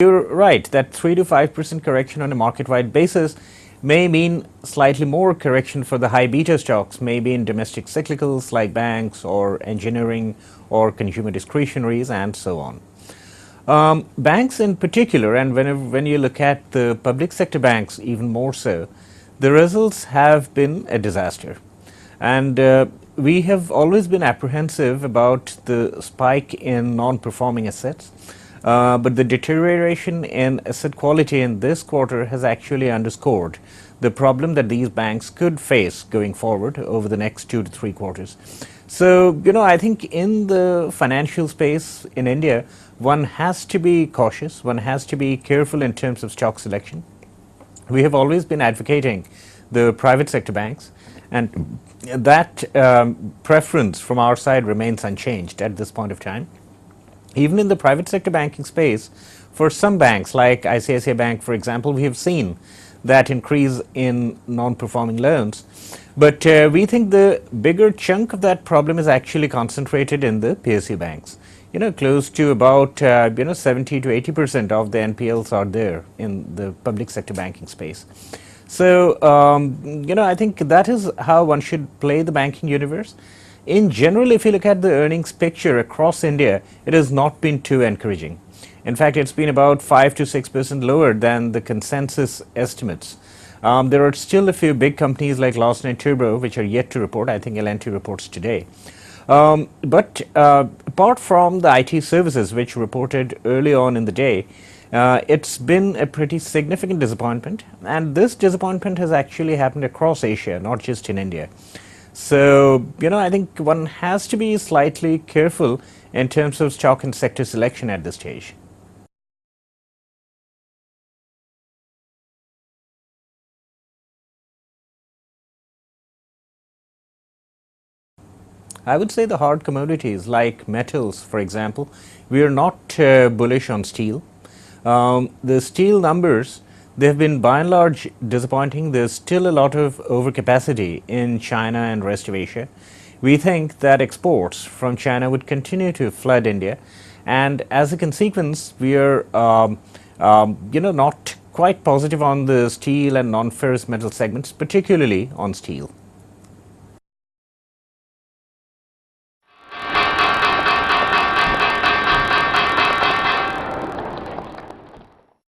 You're right that 3 to 5% correction on a market-wide basis may mean slightly more correction for the high beta stocks, maybe in domestic cyclicals like banks or engineering or consumer discretionaries and so on. Banks in particular, and when you look at the public sector banks even more so, the results have been a disaster. And we have always been apprehensive about the spike in non-performing assets. But the deterioration in asset quality in this quarter has actually underscored the problem that these banks could face going forward over the next 2 to 3 quarters. So, I think in the financial space in India, one has to be cautious, one has to be careful in terms of stock selection. We have always been advocating the private sector banks, and that preference from our side remains unchanged at this point of time. Even in the private sector banking space, for some banks like ICSA Bank, for example, we have seen that increase in non-performing loans. But we think the bigger chunk of that problem is actually concentrated in the PSE banks. Close to about 70 to 80% of the NPLs are there in the public sector banking space. So, I think that is how one should play the banking universe. In general, if you look at the earnings picture across India, it has not been too encouraging. In fact, it's been about 5 to 6% lower than the consensus estimates. There are still a few big companies like Larsen Toubro which are yet to report. I think L&T reports today. But apart from the IT services which reported early on in the day, it's been a pretty significant disappointment, and this disappointment has actually happened across Asia, not just in India. So, I think one has to be slightly careful in terms of stock and sector selection at this stage. I would say the hard commodities like metals, for example, we are not bullish on steel. The steel numbers, they have been by and large disappointing. There's still a lot of overcapacity in China and rest of Asia. We think that exports from China would continue to flood India, and as a consequence, we are not quite positive on the steel and non-ferrous metal segments, particularly on steel.